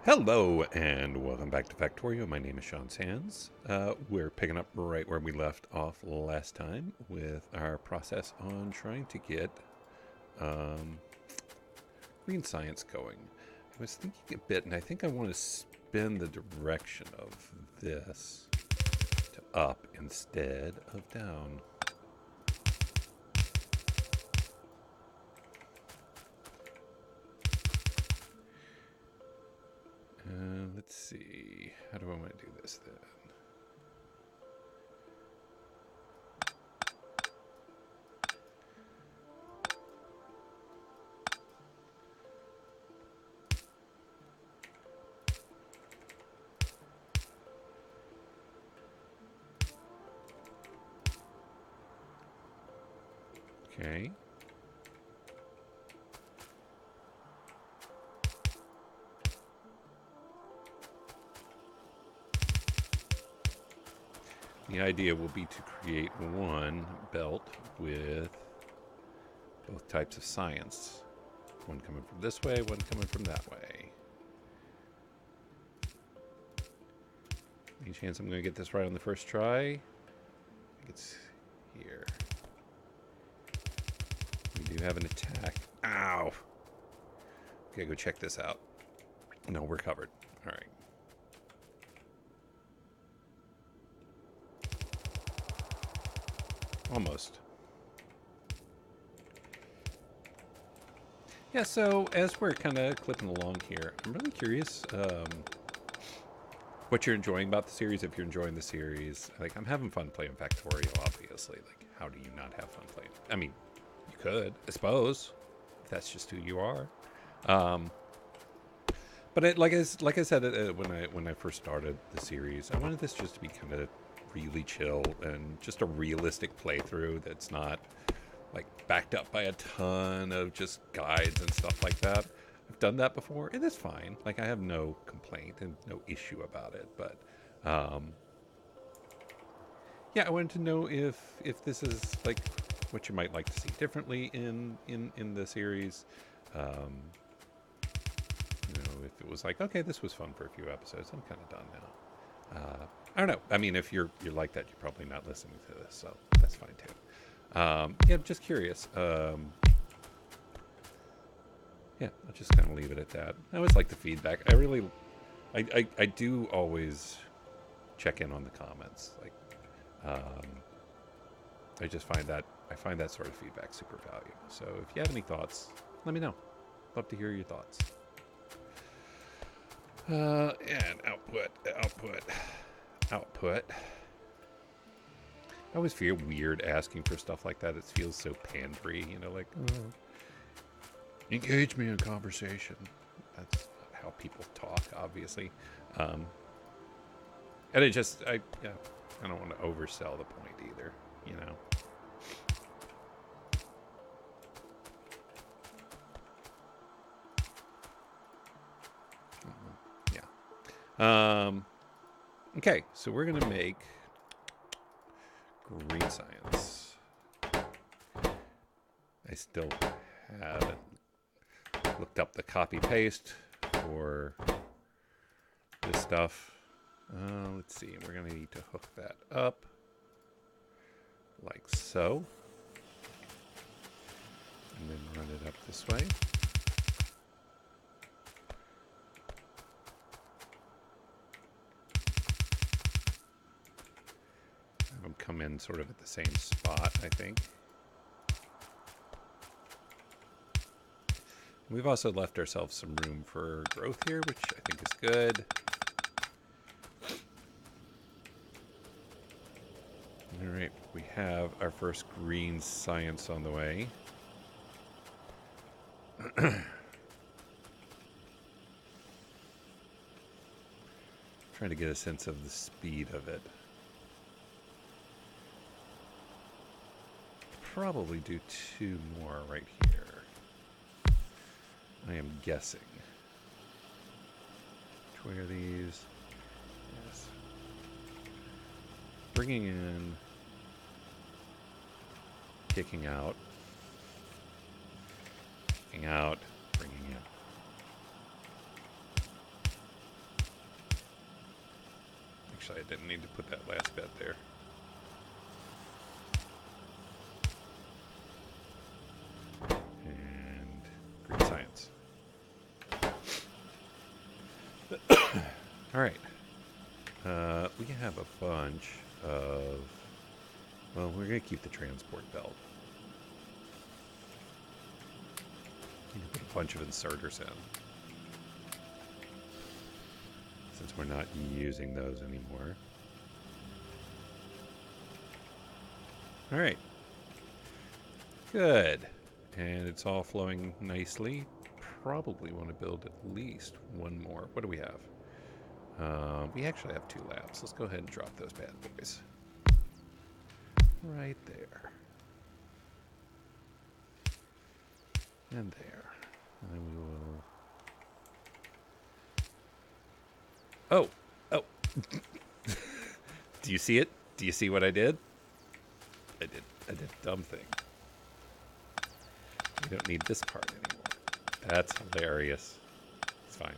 Hello and welcome back to Factorio. My name is Sean Sands. We're picking up right where we left off last time with our process on trying to get green science going. I was thinking a bit, and I think I want to spin the direction of this to up instead of down. Let's see. How do I want to do this then? Okay. The idea will be to create one belt with both types of science. One coming from this way, one coming from that way. Any chance I'm going to get this right on the first try? I think it's here. We do have an attack. Ow! Okay, go check this out. No, we're covered. All right. Almost. Yeah, so as we're kind of clipping along here, I'm really curious what you're enjoying about the series, if you're enjoying the series. Like, I'm having fun playing Factorio, obviously. Like, how do you not have fun playing? I mean, you could, I suppose, if that's just who you are. But like I said when I first started the series, I wanted this just to be kind of really chill and just a realistic playthrough that's not like backed up by a ton of just guides and stuff like that. I've done that before, and it's fine. Like, I have no complaint and no issue about it. But yeah, I wanted to know if this is like what you might like to see differently in the series. If it was like, okay, this was fun for a few episodes, I'm kind of done now. I don't know. I mean, if you're like that, you're probably not listening to this, so that's fine too. Yeah, I'm just curious. Yeah, I'll just kind of leave it at that. I always like the feedback. I do always check in on the comments. Like, I find that sort of feedback super valuable. So if you have any thoughts, let me know. Love to hear your thoughts. And output. I always feel weird asking for stuff like that. It feels so pandery, like, engage me in conversation. That's not how people talk, obviously. And I don't want to oversell the point either, Yeah. Okay, so we're going to make green science. I still haven't looked up the copy paste for this stuff. Let's see, we're going to need to hook that up like so. And then run it up this way. Have them come in sort of at the same spot, I think. We've also left ourselves some room for growth here, which I think is good. All right, we have our first green science on the way. Trying to get a sense of the speed of it. Probably do 2 more right here. I am guessing. Which way are these? Yes. Bringing in, kicking out, bringing in. Actually, I didn't need to put that last bed there. And green science. All right. We have a bunch of... Well, we're going to keep the transport belt. We can put a bunch of inserters in, since we're not using those anymore. All right. Good. And it's all flowing nicely. Probably want to build at least one more. What do we have? We actually have 2 labs. Let's go ahead and drop those bad boys. Right there. And there. And then we will... Oh! Oh! Do you see it? Do you see what I did? I did a dumb thing. We don't need this part anymore. That's hilarious. It's fine.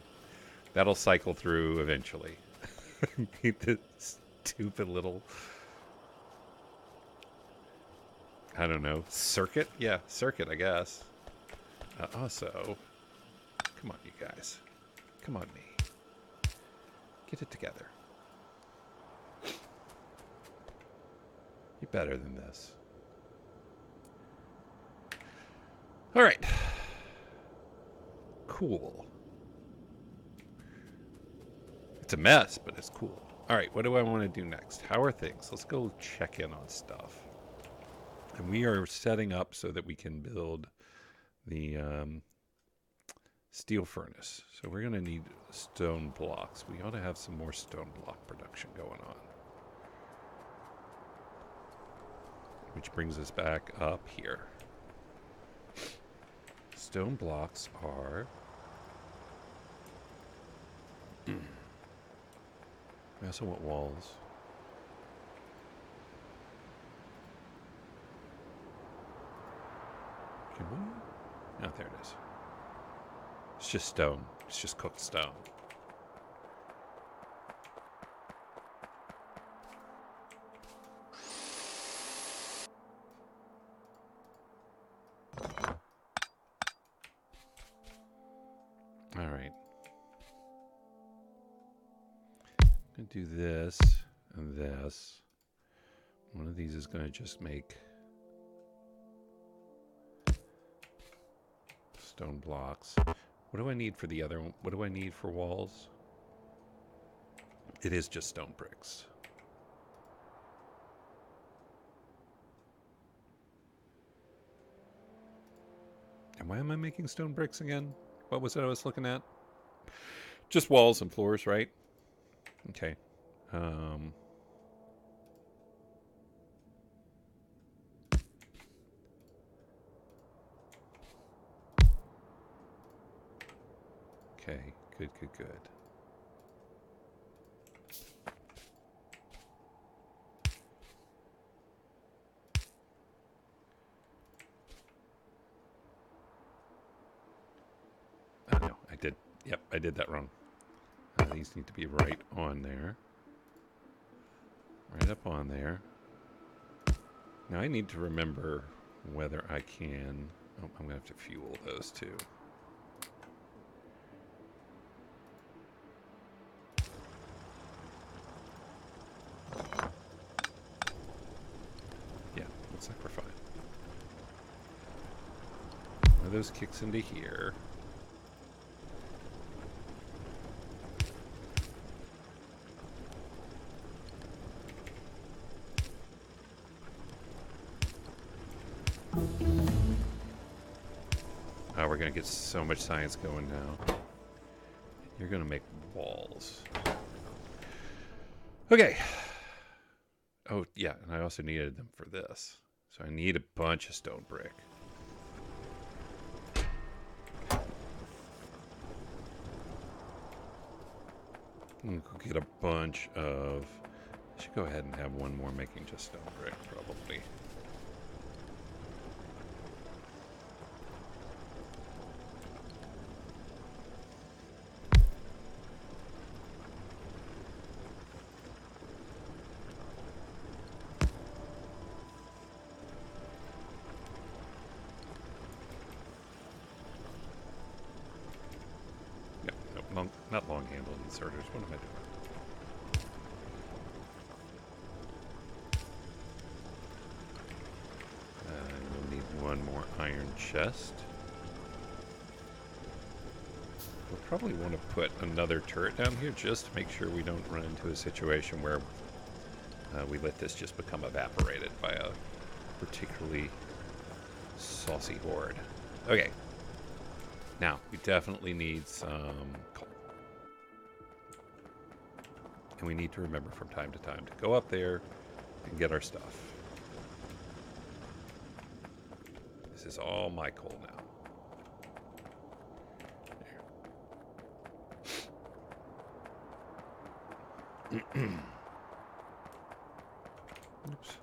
That'll cycle through eventually. This stupid little... I don't know. Circuit? Yeah, circuit, I guess. Also... Come on, you guys. Come on, me. Get it together. You're better than this. All right. Cool. It's a mess, but it's cool. All right, what do I want to do next? How are things? Let's go check in on stuff. And we are setting up so that we can build the steel furnace. So we're going to need stone blocks. We ought to have some more stone block production going on. Which brings us back up here. Stone blocks are... I also want walls. Can we? Oh, there it is. It's just stone. It's just cooked stone. All right. I'm going to do this and this. One of these is going to just make stone blocks. What do I need for the other one? What do I need for walls? It is just stone bricks. And why am I making stone bricks again? What was it I was looking at? Just walls and floors, right? Okay. Okay, good, good, good. Oh, no, I did. Yep, I did that wrong. These need to be right on there. Right up on there. Now I need to remember whether I can... Oh, I'm going to have to fuel those too. Yeah, looks like we're fine. One of those kicks into here. Oh, we're going to get so much science going now. You're going to make walls. Okay. Oh, yeah, and I also needed them for this. So I need a bunch of stone brick. I'm going to get a bunch of... I should go ahead and have one more making just stone brick, probably. not long-handled inserters. What am I doing? We'll need one more iron chest. We'll probably want to put another turret down here just to make sure we don't run into a situation where we let this just become evaporated by a particularly saucy horde. Okay. Now, we definitely need some coal. And we need to remember from time to time to go up there and get our stuff. This is all my coal now. There. Oops.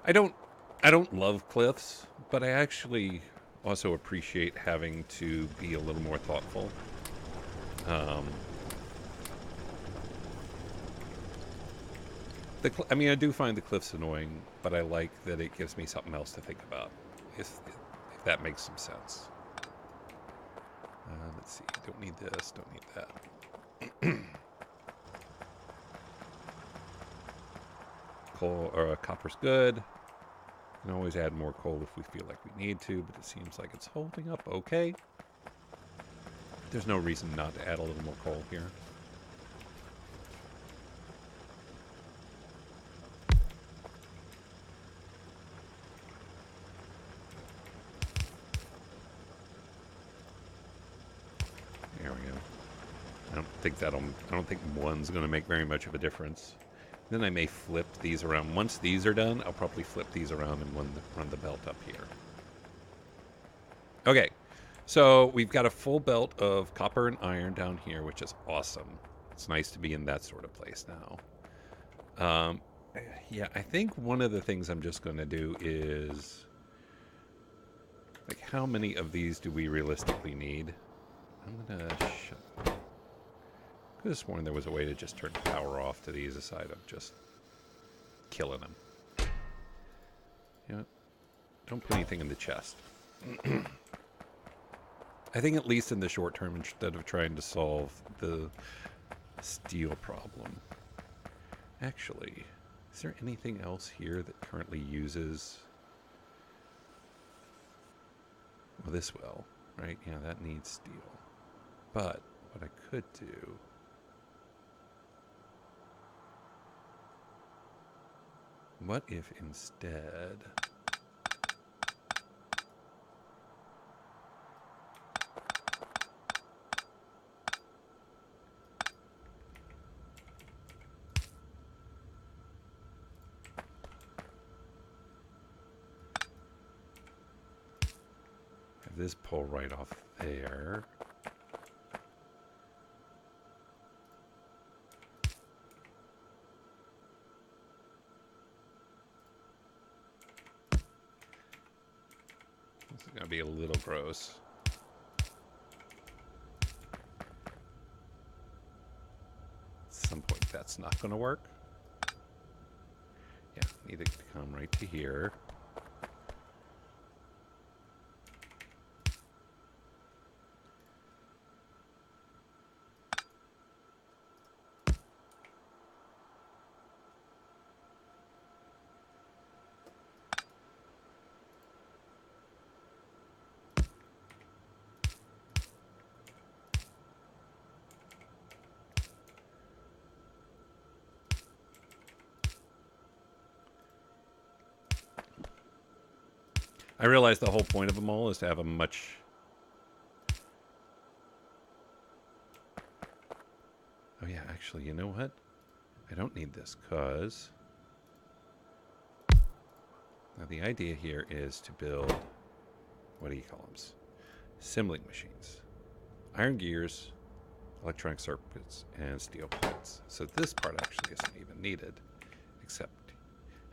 I don't love cliffs, but I actually also appreciate having to be a little more thoughtful. I mean, I do find the cliffs annoying, but I like that it gives me something else to think about, if that makes some sense. Let's see. Don't need this. Don't need that. Coal or copper's good. We can always add more coal if we feel like we need to, but it seems like it's holding up okay. There's no reason not to add a little more coal here. There we go. I don't think one's going to make very much of a difference. Then I may flip these around. Once these are done, I'll probably flip these around and run the belt up here. Okay, so we've got a full belt of copper and iron down here, which is awesome. It's nice to be in that sort of place now. Yeah, I think one of the things I'm just going to do is, like, how many of these do we realistically need? I'm going to shut... I could have sworn there was a way to just turn the power off to these aside of just killing them. You know, don't put anything in the chest. I think at least in the short term, instead of trying to solve the steel problem. Actually, is there anything else here that currently uses... Well, this will, right? Yeah, that needs steel. But what I could do... What if instead... have this pull right off there. This is going to be a little gross. At some point that's not going to work. Yeah, need it to come right to here. I realize the whole point of them all is to have a much... Oh yeah, actually, you know what? I don't need this, because... Now the idea here is to build... What do you call them? Assembling machines. Iron gears, electronic circuits, and steel plates. So this part actually isn't even needed, except...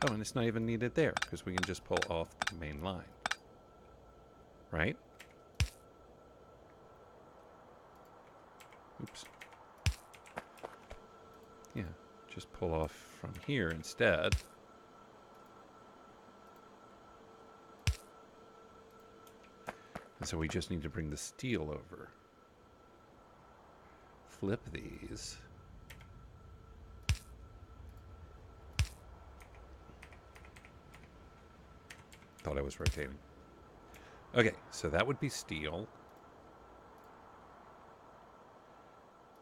Oh, and it's not even needed there, because we can just pull off the main line. Right? Oops. Yeah, just pull off from here instead. And so we just need to bring the steel over. Flip these. Thought I was rotating. Okay, so that would be steel.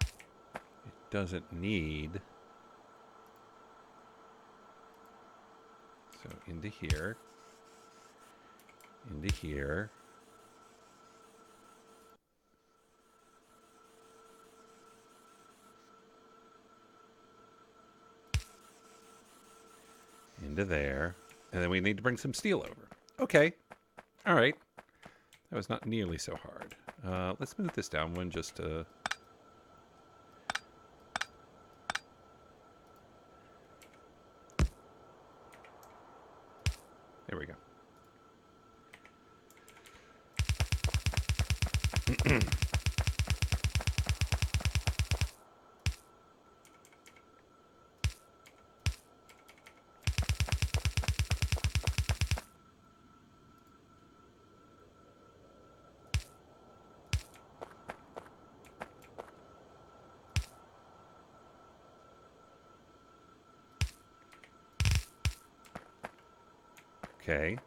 It doesn't need. So into here. Into here. Into there. And then we need to bring some steel over. Okay. All right. That was not nearly so hard. Let's move this down one just to... There we go. Okay.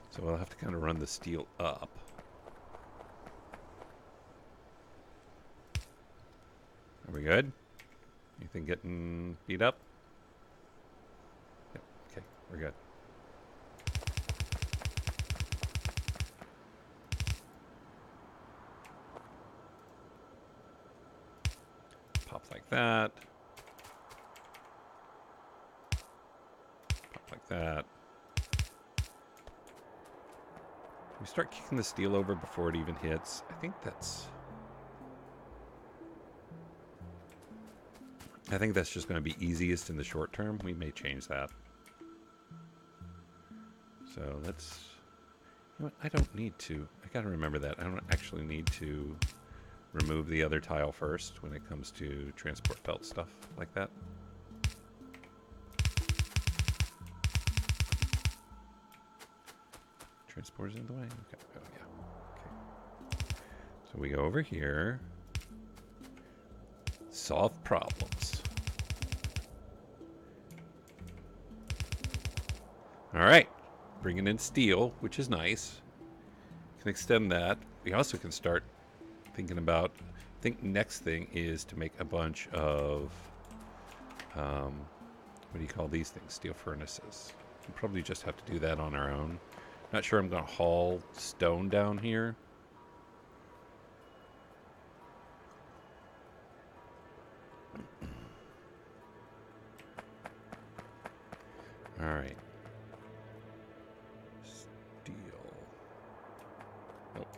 So we'll have to kind of run the steel up. Are we good? Anything getting beat up? Yep. Okay, we're good. Pop like that. Pop like that. We start kicking the steel over before it even hits. I think that's just going to be easiest in the short term. We may change that. So let's... You know what? I don't need to. I got to remember that. I don't actually need to remove the other tile first when it comes to transport belt stuff like that. Transporters in the way? Okay. Oh, yeah. Okay. So we go over here. Solve problems. All right. Bringing in steel, which is nice. Can extend that. We also can start thinking about... I think next thing is to make a bunch of... what do you call these things? Steel furnaces. We'll probably just have to do that on our own. Not sure I'm going to haul stone down here. All right. Steel. Nope.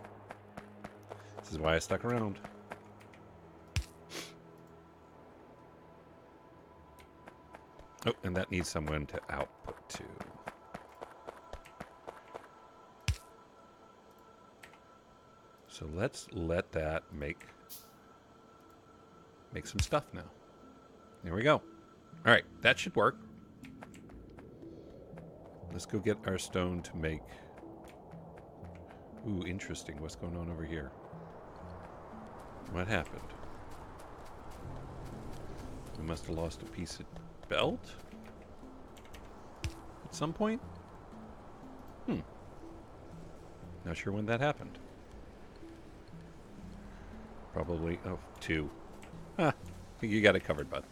This is why I stuck around. Oh, and that needs someone to output to. So let's let that make some stuff now. There we go. All right, that should work. Let's go get our stone to make... Ooh, interesting. What's going on over here? What happened? We must have lost a piece of belt? At some point? Not sure when that happened. Probably... Oh, 2. Ah, you got it covered, bud.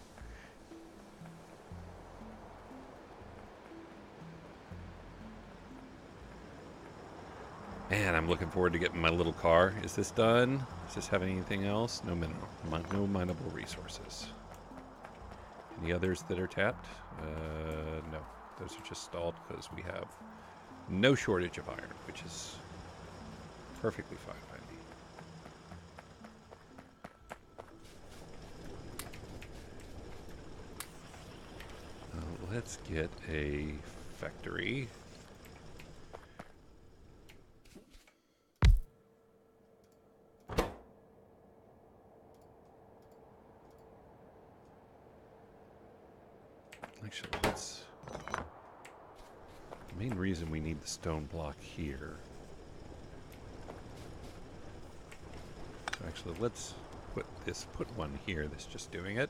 Man, I'm looking forward to getting my little car. Is this done? Does this have anything else? No no mineable resources. Any others that are tapped? No. Those are just stalled because we have no shortage of iron, which is perfectly fine by me. Let's get a factory. Actually, let's... The main reason we need the stone block here Actually, let's put one here that's just doing it.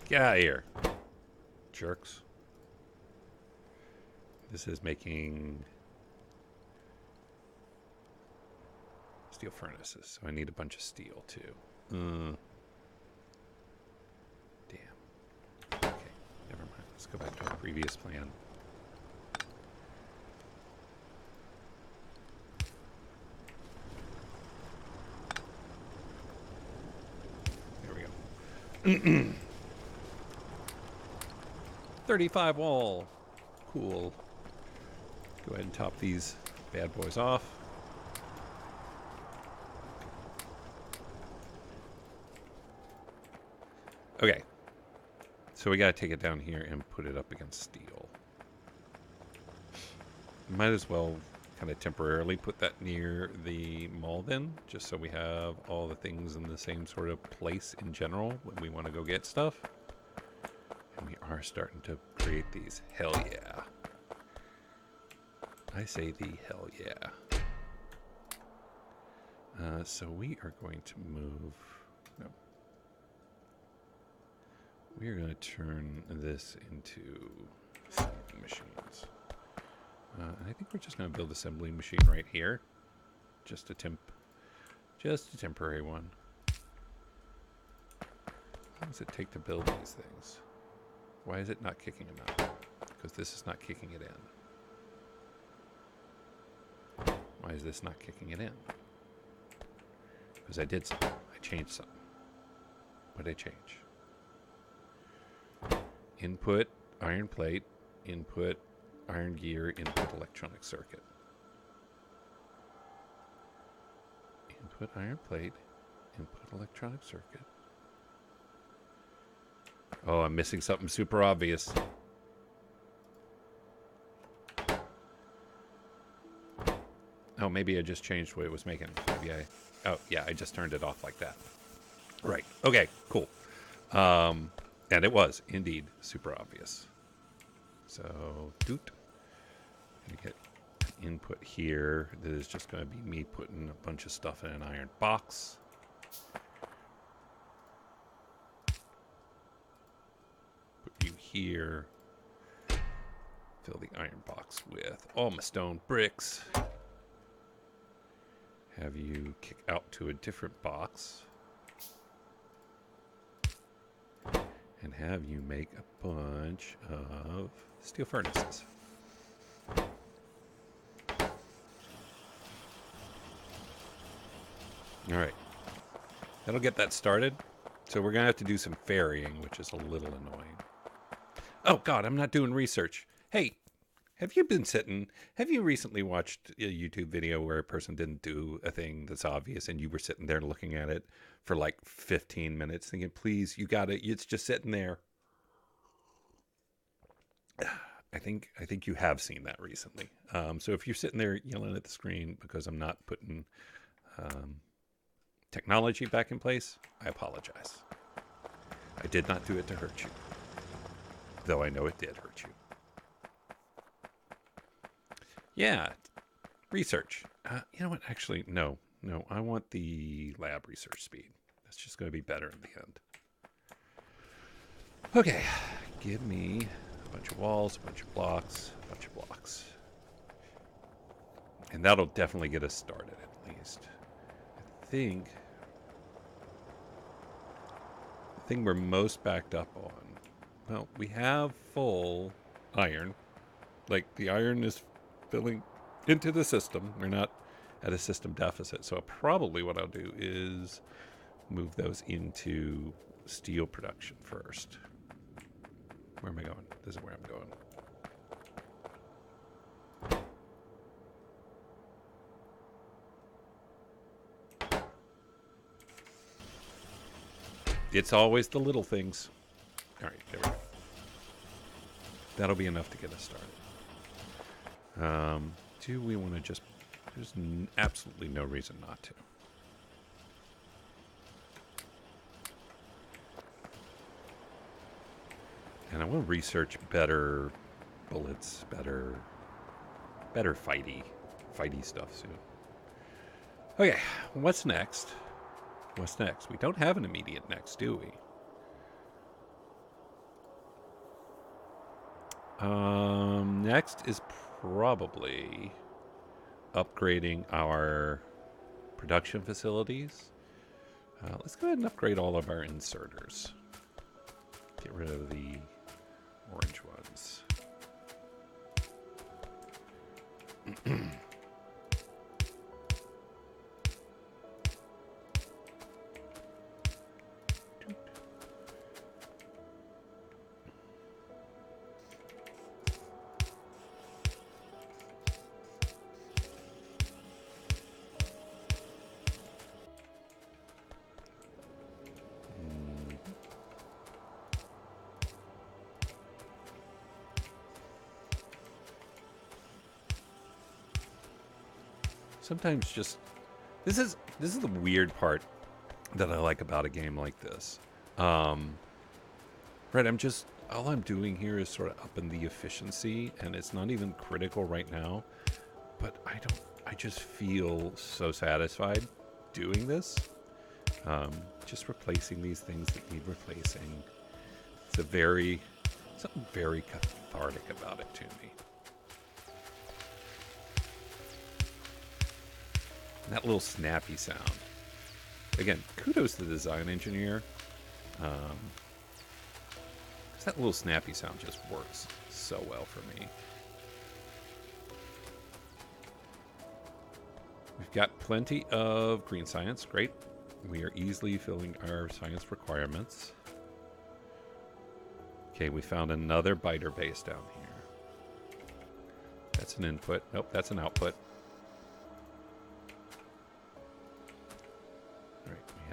Get out of here, jerks. This is making steel furnaces, so I need a bunch of steel too. Damn. Okay, never mind. Let's go back to our previous plan. There we go. 35 wall. Cool. Go ahead and top these bad boys off. Okay. So we got to take it down here and put it up against steel. Might as well kind of temporarily put that near the mall then, just so we have all the things in the same sort of place in general when we want to go get stuff. And we are starting to create these. Hell yeah. I say the hell yeah. So we are going to move... No. We are going to turn this into assembly machines. And I think we're just going to build assembly machine right here. Just a temporary one. How long does it take to build these things? Why is it not kicking them out? Because this is not kicking it in. Why is this not kicking it in? Because I did something. I changed something. What did I change? Input iron plate, input iron gear, input electronic circuit. Input iron plate, input electronic circuit. Oh, I'm missing something super obvious. Oh, maybe I just changed what it was making. Maybe I... Oh, yeah, I just turned it off like that. Right. Okay, cool. And it was, indeed, super obvious. So, doot. I'm going to get input here. That is just going to be me putting a bunch of stuff in an iron box. Put you here. Fill the iron box with all my stone bricks. Have you kick out to a different box. And have you make a bunch of steel furnaces. All right. That'll get that started. So we're going to have to do some ferrying, which is a little annoying. Oh, God, I'm not doing research. Hey, have you recently watched a YouTube video where a person didn't do a thing that's obvious and you were sitting there looking at it for like 15 minutes thinking, please, you got it. It's just sitting there. I think you have seen that recently. So if you're sitting there yelling at the screen because I'm not putting technology back in place, I apologize. I did not do it to hurt you, though I know it did hurt you. Yeah, research. You know what? Actually, no. I want the lab research speed. That's just going to be better in the end. Okay, give me a bunch of walls, a bunch of blocks, a bunch of blocks. And that'll definitely get us started, at least. I think the thing we're most backed up on, well, we have full iron. Like, the iron is filling into the system. We're not at a system deficit. So probably what I'll do is move those into steel production first. Where am I going? This is where I'm going. It's always the little things. All right, there we go. That'll be enough to get us started. Do we want to just... There's absolutely no reason not to. And I want to research better bullets, better fighty stuff soon. Okay, what's next? What's next? We don't have an immediate next, do we? Next is probably upgrading our production facilities. Let's go ahead and upgrade all of our inserters. Get rid of the orange ones. Sometimes just this is the weird part that I like about a game like this. Right, all I'm doing here is sort of upping the efficiency, and it's not even critical right now, but I just feel so satisfied doing this. Just replacing these things that need replacing. Something very cathartic about it to me. That little snappy sound. Again, kudos to the design engineer. 'Cause that little snappy sound just works so well for me. We've got plenty of green science. Great. We are easily filling our science requirements. Okay, we found another biter base down here. That's an input. Nope, that's an output.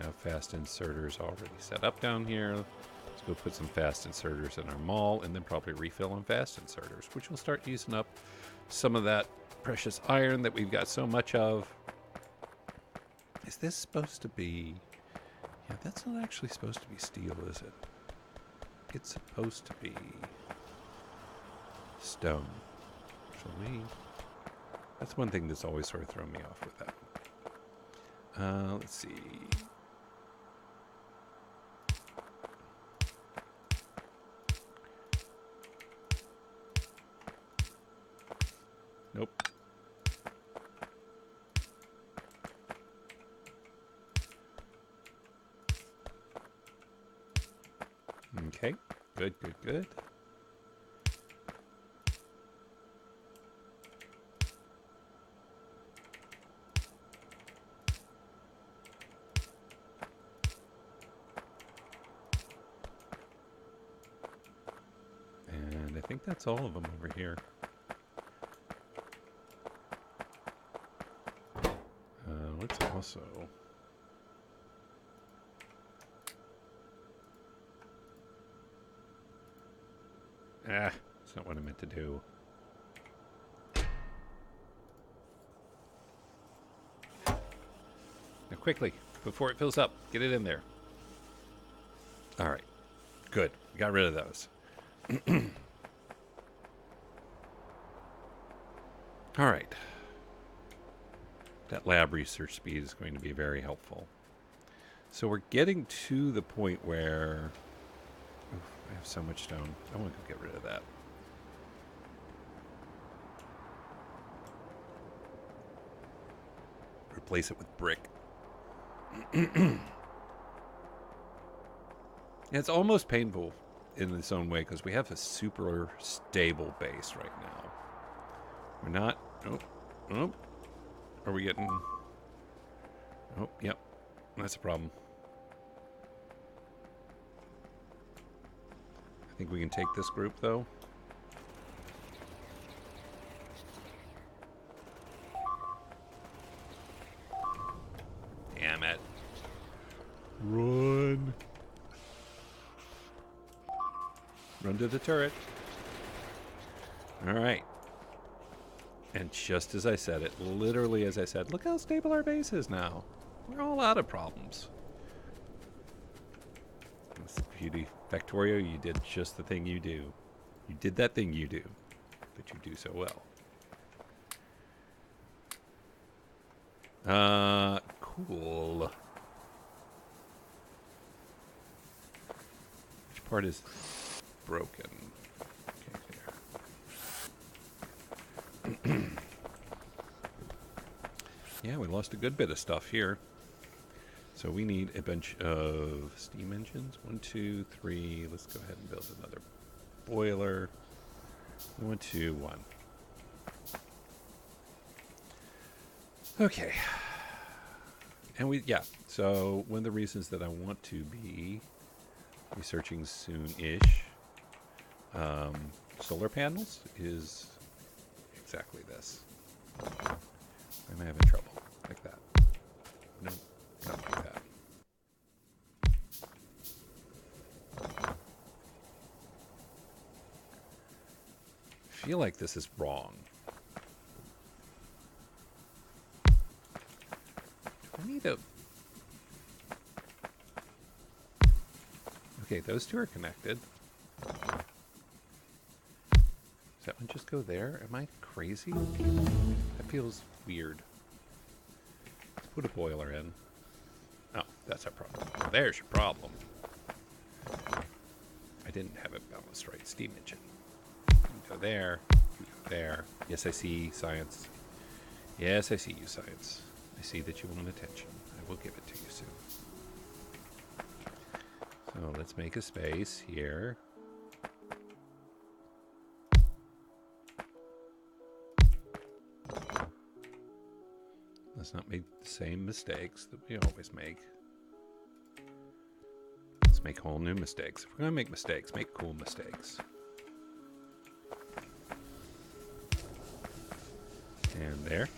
Have fast inserters already set up down here. Let's go put some fast inserters in our mall and then probably refill on fast inserters, which will start using up some of that precious iron that we've got so much of. Is this supposed to be... Yeah, that's not actually supposed to be steel, is it? It's supposed to be stone. Actually, that's one thing that's always sort of thrown me off with that. Let's see. Nope. Okay. Good. And I think that's all of them over here. Let's also... that's not what I meant to do. Now quickly, before it fills up, get it in there. All right, good. We got rid of those. All right. That lab research speed is going to be very helpful. So we're getting to the point where... Oof, I have so much stone. I want to go get rid of that. Replace it with brick. It's almost painful in its own way because we have a super stable base right now. We're not... Oh. Are we getting... Oh, yep. That's a problem. I think we can take this group, though. Damn it. Run. Run to the turret. All right. And just as I said it, literally as I said, look how stable our base is now. We're all out of problems. That's the Factorio, you did just the thing you do. You did that thing you do, that you do so well. Cool. Which part is broken? Okay, there. Yeah, we lost a good bit of stuff here. So we need a bunch of steam engines. 1, 2, 3. Let's go ahead and build another boiler. 1, 2, 1. Okay. And so one of the reasons that I want to be researching soon-ish solar panels is exactly this. I'm having trouble like that. No, not like that. I feel like this is wrong. Do I need a... Okay, those two are connected. Does that one just go there? Am I crazy? That feels weird. Let's put a boiler in. Oh, that's our problem. There's your problem. I didn't have it balanced right. Steam engine. You go there. You go there. Yes, I see science. Yes, I see you, science. I see that you want attention. I will give it to you soon. So let's make a space here. Let's not make the same mistakes that we always make. Let's make whole new mistakes. If we're going to make mistakes, make cool mistakes. And there.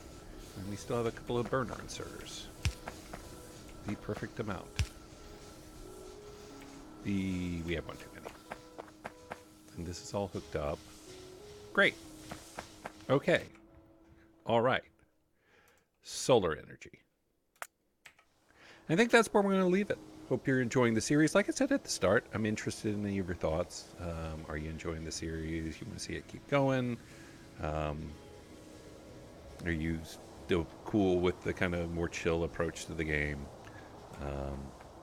And we still have a couple of burner inserters. The perfect amount. We have one too many. And this is all hooked up. Great. Okay. All right. Solar energy. I think that's where we're going to leave it. Hope you're enjoying the series. Like I said at the start, I'm interested in any of your thoughts. Are you enjoying the series? You want to see it keep going? Are you still cool with the kind of more chill approach to the game?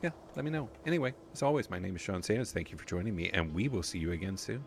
Yeah, let me know. Anyway, as always, my name is Sean Sanders. Thank you for joining me, and we will see you again soon.